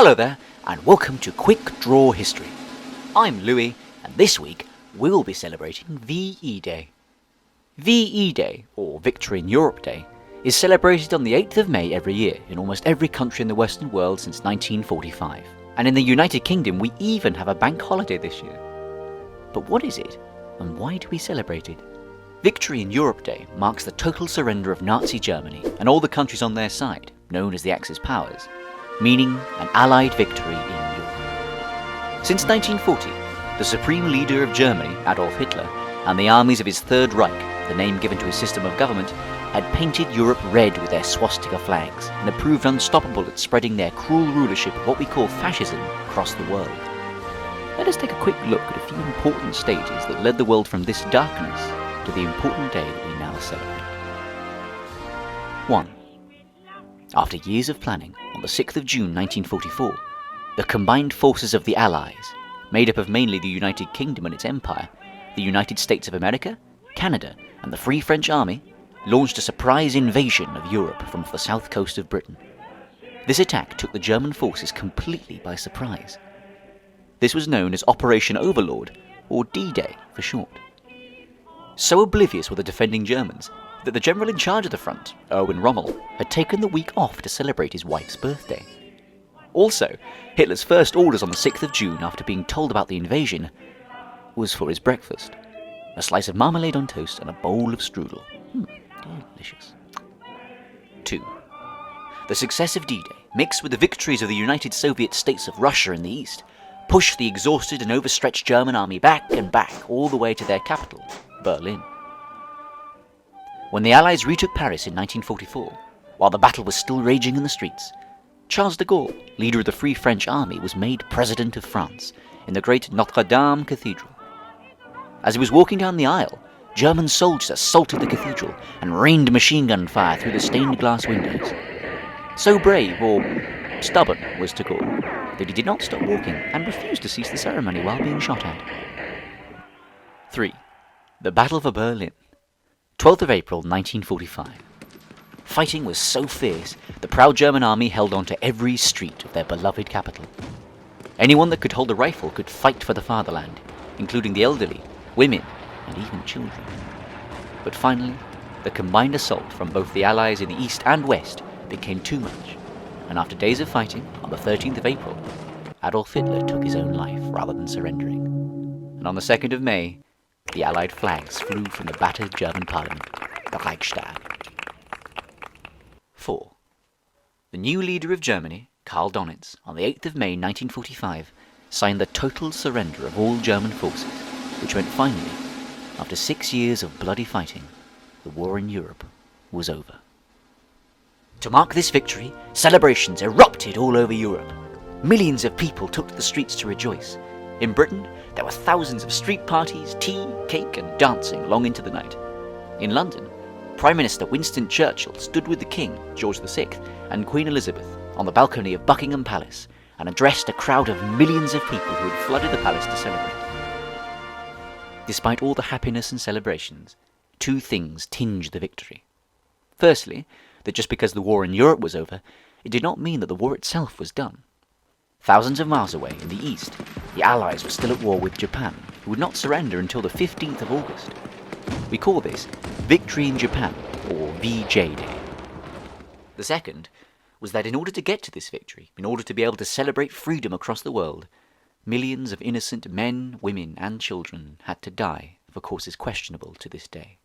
Hello there, and welcome to Quick Draw History. I'm Louis, and this week we'll be celebrating VE Day. VE Day, or Victory in Europe Day, is celebrated on the 8th of May every year in almost every country in the Western world since 1945. And in the United Kingdom we even have a bank holiday this year. But what is it, and why do we celebrate it? Victory in Europe Day marks the total surrender of Nazi Germany and all the countries on their side, known as the Axis powers, meaning an Allied victory in Europe. Since 1940, the supreme leader of Germany, Adolf Hitler, and the armies of his Third Reich, the name given to his system of government, had painted Europe red with their swastika flags and had proved unstoppable at spreading their cruel rulership of what we call fascism across the world. Let us take a quick look at a few important stages that led the world from this darkness to the important day that we now celebrate. 1. After years of planning, on the 6th of June 1944, the combined forces of the Allies, made up of mainly the United Kingdom and its empire, the United States of America, Canada, and the Free French Army, launched a surprise invasion of Europe from the south coast of Britain. This attack took the German forces completely by surprise. This was known as Operation Overlord, or D-Day for short. So oblivious were the defending Germans that the general in charge of the front, Erwin Rommel, had taken the week off to celebrate his wife's birthday. Also, Hitler's first orders on the 6th of June after being told about the invasion was for his breakfast. A slice of marmalade on toast and a bowl of strudel. Delicious. 2. The success of D-Day, mixed with the victories of the United Soviet States of Russia in the east, pushed the exhausted and overstretched German army back and back all the way to their capital, Berlin. When the Allies retook Paris in 1944, while the battle was still raging in the streets, Charles de Gaulle, leader of the Free French Army, was made President of France in the great Notre Dame Cathedral. As he was walking down the aisle, German soldiers assaulted the cathedral and rained machine gun fire through the stained glass windows. So brave, or stubborn, was de Gaulle that he did not stop walking and refused to cease the ceremony while being shot at. 3. The Battle for Berlin. 12th of April 1945. Fighting was so fierce, the proud German army held on to every street of their beloved capital. Anyone that could hold a rifle could fight for the fatherland, including the elderly, women, and even children. But finally, the combined assault from both the Allies in the east and west became too much, and after days of fighting, on the 13th of April, Adolf Hitler took his own life rather than surrendering. And on the 2nd of May, the Allied flags flew from the battered German parliament, the Reichstag. 4. The new leader of Germany, Karl Donitz, on the 8th of May 1945, signed the total surrender of all German forces, which meant finally, after 6 years of bloody fighting, the war in Europe was over. To mark this victory, celebrations erupted all over Europe. Millions of people took to the streets to rejoice. In Britain, there were thousands of street parties, tea, cake, and dancing long into the night. In London, Prime Minister Winston Churchill stood with the King, George VI, and Queen Elizabeth on the balcony of Buckingham Palace and addressed a crowd of millions of people who had flooded the palace to celebrate. Despite all the happiness and celebrations, two things tinged the victory. Firstly, that just because the war in Europe was over, it did not mean that the war itself was done. Thousands of miles away in the east, the Allies were still at war with Japan, who would not surrender until the 15th of August. We call this Victory in Japan, or VJ Day. The second was that in order to get to this victory, in order to be able to celebrate freedom across the world, millions of innocent men, women, and children had to die for causes questionable to this day.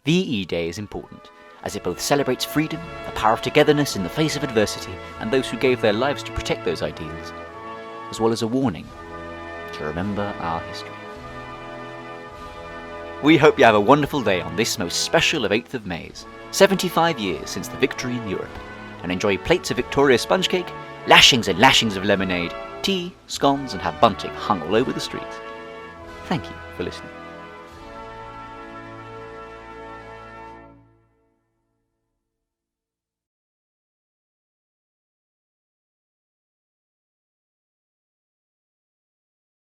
VE Day is important, as it both celebrates freedom, the power of togetherness in the face of adversity, and those who gave their lives to protect those ideals, as well as a warning to remember our history. We hope you have a wonderful day on this most special of 8th of Mays, 75 years since the victory in Europe, and enjoy plates of Victoria sponge cake, lashings and lashings of lemonade, tea, scones, and have bunting hung all over the streets. Thank you for listening.